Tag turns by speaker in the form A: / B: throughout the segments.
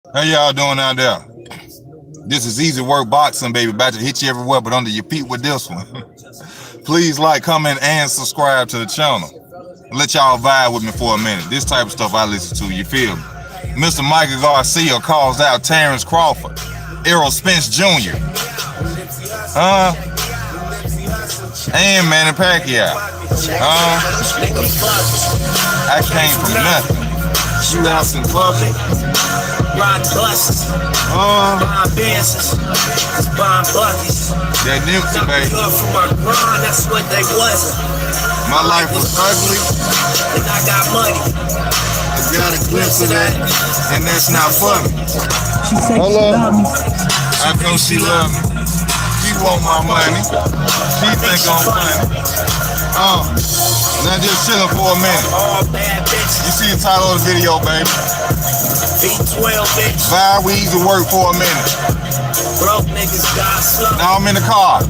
A: How y'all doing out there? This is Easy Work Boxing, baby. About to hit you everywhere, but under your feet with this one. Please like, comment, and subscribe to the channel. Let y'all vibe with me for a minute. This type of stuff I listen to, you feel me? Mr. Mikey Garcia calls out Terence Crawford, Errol Spence Jr., and Manny Pacquiao. I came from nothing. Shootouts in public. Ride buses, buying Benzes, buying buckets. That Nipsey, baby. Good for my grind, that's what they wasn't. My life was ugly, and I got money. I got a glimpse of that, and that's not funny. Hello. How come she love me? She want my money. She think I'm funny. Now just chillin' for a minute. You see the title of the video, baby. V12, bitch. Vibe, we easy work for a minute. Broke niggas got slow. Now I'm in the car.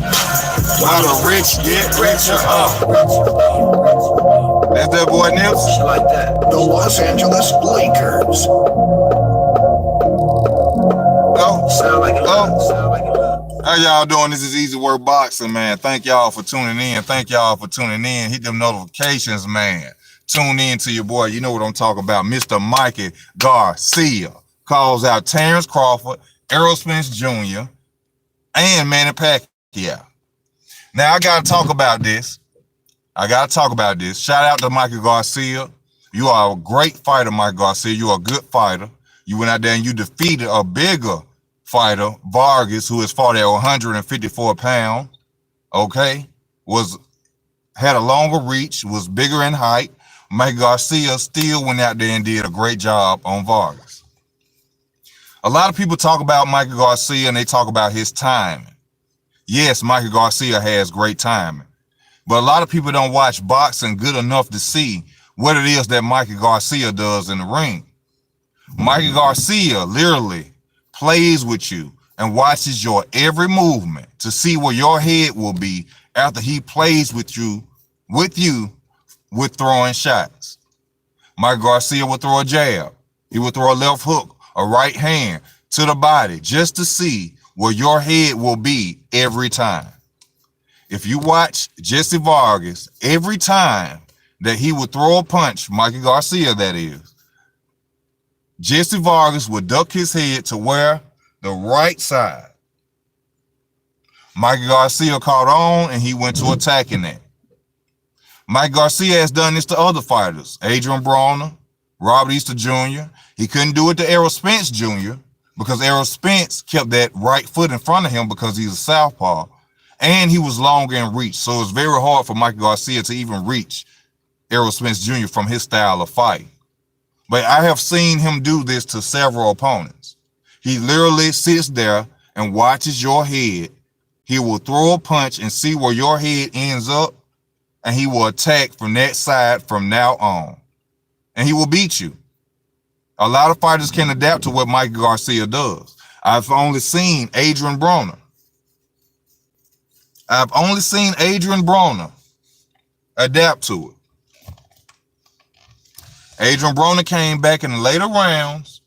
A: While the rich get richer up. That's that boy Nips. Like that. The Los Angeles Lakers. Sound like it. How y'all doing? This is Easy Work Boxing, man. Thank y'all for tuning in. Hit them notifications, man. Tune in to your boy. You know what I'm talking about. Mr. Mikey Garcia calls out Terence Crawford, Errol Spence Jr., and Manny Pacquiao. Now, I got to talk about this. Shout out to Mikey Garcia. You are a great fighter, Mikey Garcia. You are a good fighter. You went out there and you defeated a bigger fighter, Vargas, who has fought at 154 pounds, okay? Had a longer reach, was bigger in height. Mikey Garcia still went out there and did a great job on Vargas. A lot of people talk about Mikey Garcia and they talk about his timing. Yes, Mikey Garcia has great timing, but a lot of people don't watch boxing good enough to see what it is that Mikey Garcia does in the ring. Mikey Garcia literally plays with you and watches your every movement to see where your head will be after he plays with you with throwing shots. Mikey Garcia will throw a jab. He will throw a left hook, a right hand to the body just to see where your head will be every time. If you watch Jesse Vargas, every time that he would throw a punch, Mikey Garcia that is, Jesse Vargas would duck his head to where the right side. Mikey Garcia caught on and he went to attacking that. Mikey Garcia has done this to other fighters. Adrien Broner, Robert Easter Jr. He couldn't do it to Errol Spence Jr. because Errol Spence kept that right foot in front of him because he's a southpaw. And he was longer in reach. So it's very hard for Mikey Garcia to even reach Errol Spence Jr. from his style of fight. But I have seen him do this to several opponents. He literally sits there and watches your head. He will throw a punch and see where your head ends up, and he will attack from that side from now on. And he will beat you. A lot of fighters can adapt to what Mikey Garcia does. I've only seen Adrien Broner. Adapt to it. Adrien Broner came back in the later rounds,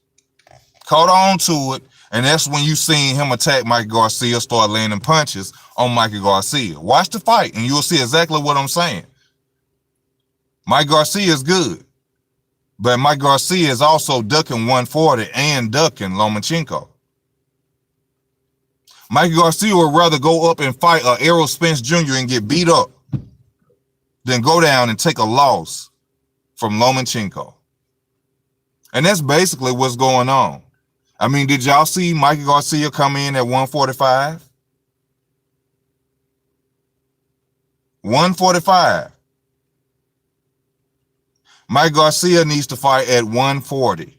A: caught on to it, and that's when you seen him attack Mikey Garcia, start landing punches on Mikey Garcia. Watch the fight, and you'll see exactly what I'm saying. Mikey Garcia is good, but Mikey Garcia is also ducking 140 and ducking Lomachenko. Mikey Garcia would rather go up and fight Errol Spence Jr. and get beat up than go down and take a loss from Lomachenko. And that's basically what's going on. I mean, did y'all see Mikey Garcia come in at 145? 145. Mikey Garcia needs to fight at 140.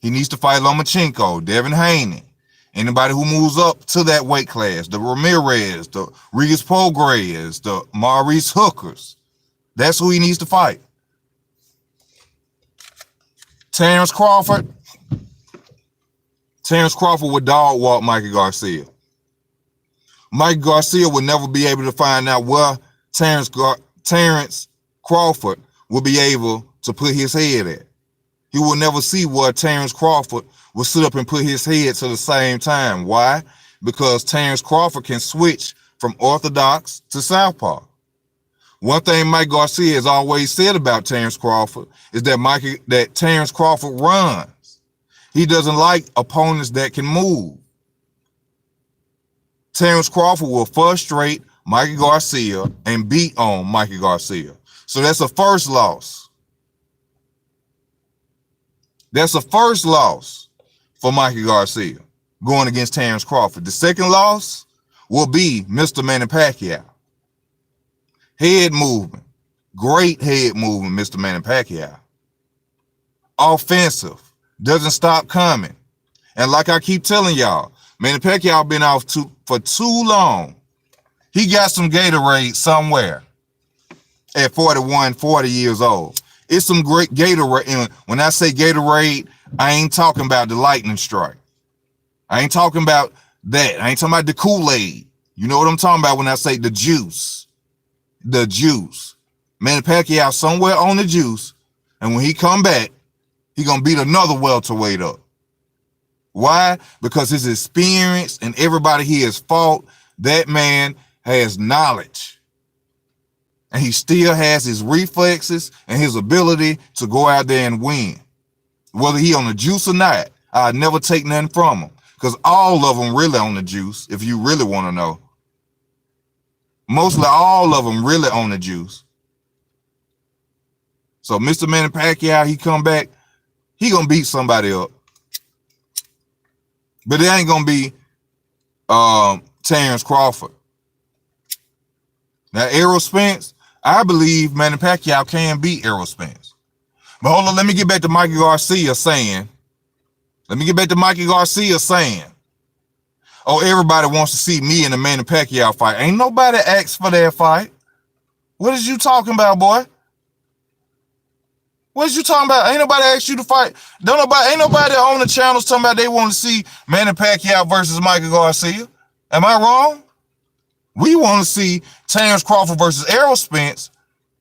A: He needs to fight Lomachenko, Devin Haney, anybody who moves up to that weight class, the Ramirez, the Regis Prograis, the Maurice Hookers. That's who he needs to fight. Terence Crawford would dog walk Mikey Garcia. Mikey Garcia would never be able to find out where Terence Crawford will be able to put his head at. He will never see where Terence Crawford will sit up and put his head to the same time. Why? Because Terence Crawford can switch from orthodox to southpaw. One thing Mike Garcia has always said about Terence Crawford is that Terence Crawford runs. He doesn't like opponents that can move. Terence Crawford will frustrate Mikey Garcia and beat on Mikey Garcia. So that's a first loss. That's a first loss for Mikey Garcia going against Terence Crawford. The second loss will be Mr. Manny Pacquiao. Head movement. Great head movement, Mr. Manny Pacquiao. Offensive. Doesn't stop coming. And like I keep telling y'all, Manny Pacquiao been off for too long. He got some Gatorade somewhere at 41, 40 years old. It's some great Gatorade. And when I say Gatorade, I ain't talking about the lightning strike. I ain't talking about that. I ain't talking about the Kool-Aid. You know what I'm talking about when I say the juice. The juice. Manny Pacquiao somewhere on the juice. And when he come back, he gonna beat another welterweight up. Why? Because his experience and everybody he has fought, that man has knowledge. And he still has his reflexes and his ability to go out there and win. Whether he on the juice or not, I'd never take nothing from him. Because all of them really on the juice, if you really want to know. Mostly all of them really on the juice. So Mr. Manny Pacquiao, he come back, he gonna beat somebody up. But it ain't gonna be Terence Crawford. Now, Errol Spence, I believe Manny Pacquiao can beat Errol Spence. But hold on, let me get back to Mikey Garcia saying, oh, everybody wants to see me in the Manny Pacquiao fight. Ain't nobody asked for that fight. What is you talking about, boy? What is you talking about? Ain't nobody asked you to fight. Ain't nobody on the channels talking about they want to see Manny Pacquiao versus Mikey Garcia. Am I wrong? We want to see Terence Crawford versus Errol Spence,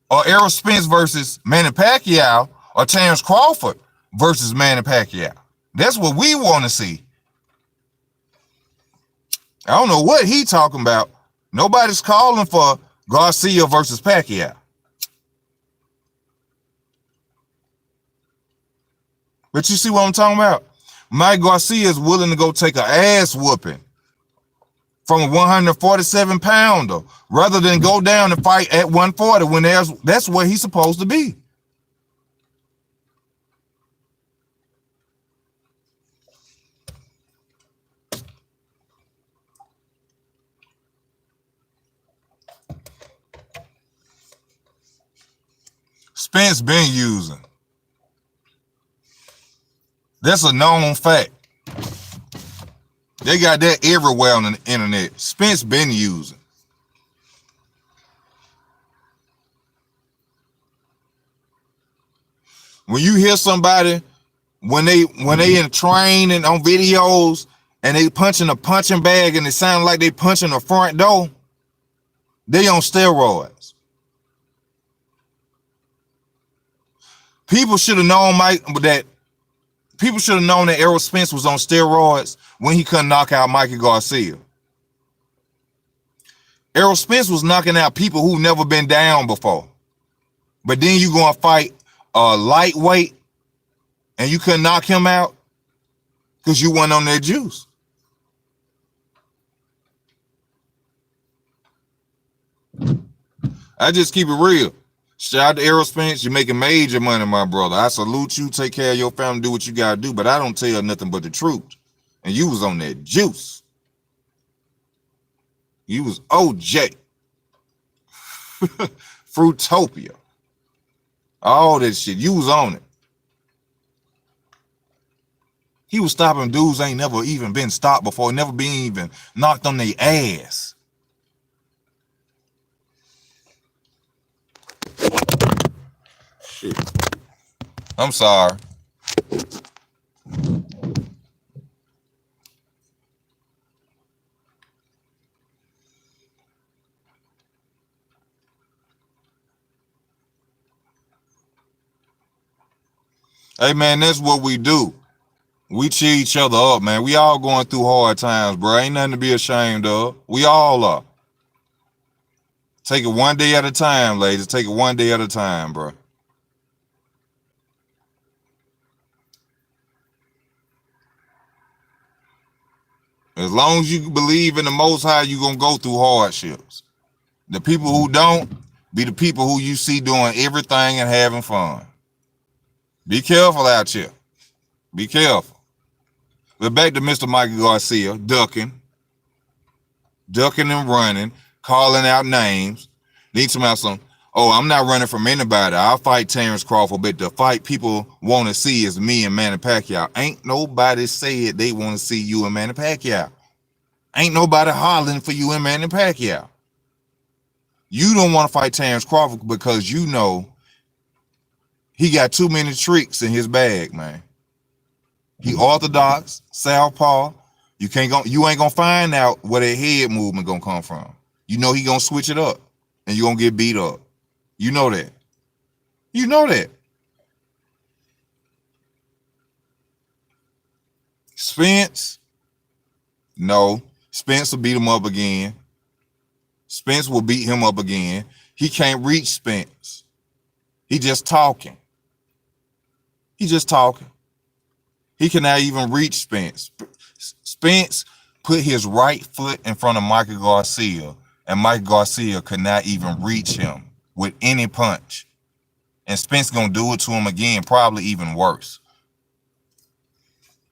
A: or Errol Spence versus Manny Pacquiao, or Terence Crawford versus Manny Pacquiao. That's what we want to see. I don't know what he talking about. Nobody's calling for Garcia versus Pacquiao. But you see what I'm talking about? Mike Garcia is willing to go take an ass whooping from a 147 pounder rather than go down and fight at 140 when that's where he's supposed to be. Spence been using. That's a known fact. They got that everywhere on the internet. Spence been using. When you hear somebody, when they in training on videos and they punching a punching bag and it sounds like they punching the front door, they on steroids. People should have known that Errol Spence was on steroids when he couldn't knock out Mikey Garcia. Errol Spence was knocking out people who never been down before. But then you gonna fight a lightweight and you couldn't knock him out because you weren't on that juice. I just keep it real. Shout out to Errol Spence. You're making major money, my brother. I salute you. Take care of your family. Do what you got to do. But I don't tell nothing but the truth. And you was on that juice. You was OJ. Fruitopia. All that shit. You was on it. He was stopping dudes ain't never even been stopped before. Never been even knocked on their ass. Shit. I'm sorry. Hey, man, that's what we do. We cheer each other up, man. We all going through hard times, bro. Ain't nothing to be ashamed of. We all are. Take it one day at a time, ladies. Take it one day at a time, bro. As long as you believe in the Most High, you're going to go through hardships. The people who don't, be the people who you see doing everything and having fun. Be careful out here. Be careful. But back to Mr. Mikey Garcia, ducking and running, calling out names. Need some else. Oh, I'm not running from anybody. I'll fight Terence Crawford, but the fight people want to see is me and Manny Pacquiao. Ain't nobody said they want to see you and Manny Pacquiao. Ain't nobody hollering for you and Manny Pacquiao. You don't want to fight Terence Crawford because you know he got too many tricks in his bag, man. He orthodox, southpaw. You ain't gonna find out where that head movement gonna come from. You know he gonna switch it up, and you gonna get beat up. You know that. You know that. Spence, no. Spence will beat him up again. Spence will beat him up again. He can't reach Spence. He just talking. He just talking. He cannot even reach Spence. Spence put his right foot in front of Mikey Garcia, and Mikey Garcia could not even reach him with any punch. And Spence gonna do it to him again, probably even worse.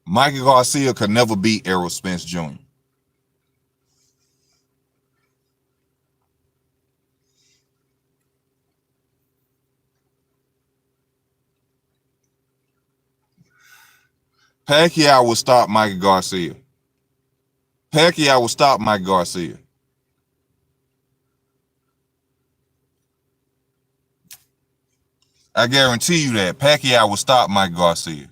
A: Mikey Garcia could never beat Errol Spence Jr. Pacquiao will stop Mikey Garcia. Pacquiao will stop Mikey Garcia. I guarantee you that. Pacquiao will stop Mikey Garcia.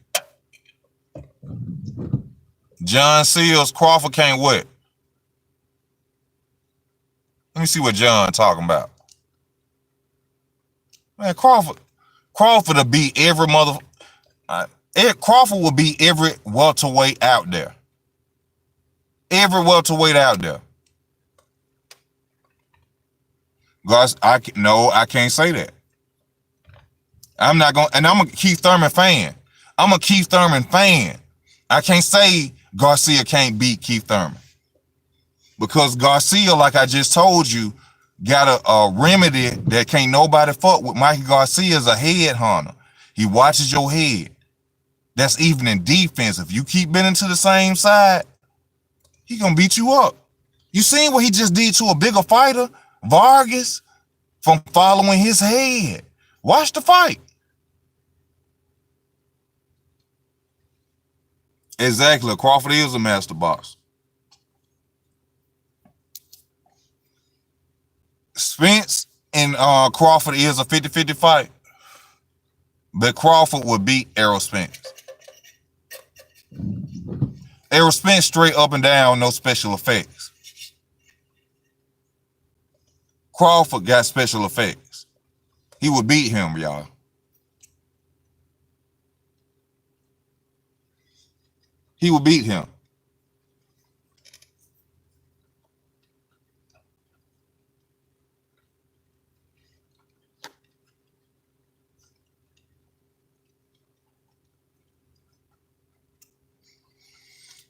A: John Seals, Crawford can't what? Let me see what John talking about. Man, Crawford will beat every mother. Crawford will beat every welterweight out there. Every welterweight out there. Guys, I can't say that. I'm not going, and I'm a Keith Thurman fan. I'm a Keith Thurman fan. I can't say Garcia can't beat Keith Thurman. Because Garcia, like I just told you, got a remedy that can't nobody fuck with. Mikey Garcia is a head hunter. He watches your head. That's even in defense. If you keep bending to the same side, he gonna beat you up. You seen what he just did to a bigger fighter, Vargas, from following his head. Watch the fight. Exactly. Crawford is a master box. Spence and Crawford is a 50-50 fight. But Crawford would beat Errol Spence. Errol Spence straight up and down, no special effects. Crawford got special effects. He would beat him, y'all. He would beat him.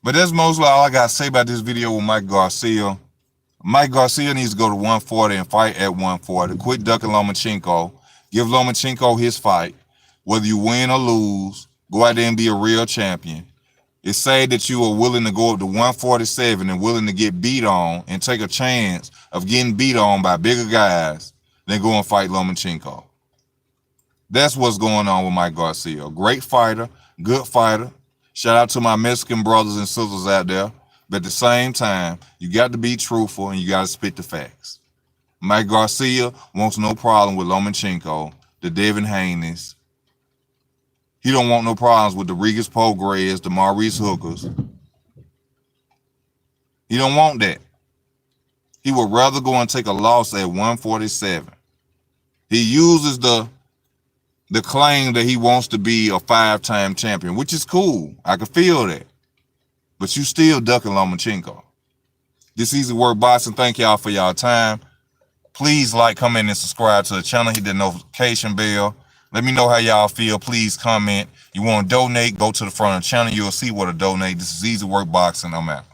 A: But that's mostly all I got to say about this video with Mike Garcia. Mike Garcia needs to go to 140 and fight at 140. Quit ducking Lomachenko. Give Lomachenko his fight. Whether you win or lose, go out there and be a real champion. It's sad that you are willing to go up to 147 and willing to get beat on and take a chance of getting beat on by bigger guys than go and fight Lomachenko. That's what's going on with Mike Garcia. Great fighter, good fighter. Shout out to my Mexican brothers and sisters out there. But at the same time, you got to be truthful and you got to spit the facts. Mike Garcia wants no problem with Lomachenko, the Devin Haney's. He don't want no problems with the Regis Prograis, the Maurice Hookers. He don't want that. He would rather go and take a loss at 147. He uses the the claim that he wants to be a 5-time champion, which is cool. I can feel that. But you still ducking Lomachenko. This Easy Work Boxing. Thank y'all for y'all time. Please like, comment, and subscribe to the channel. Hit the notification bell. Let me know how y'all feel. Please comment. You want to donate, go to the front of the channel. You'll see what to donate. This is Easy Work Boxing. I'm out.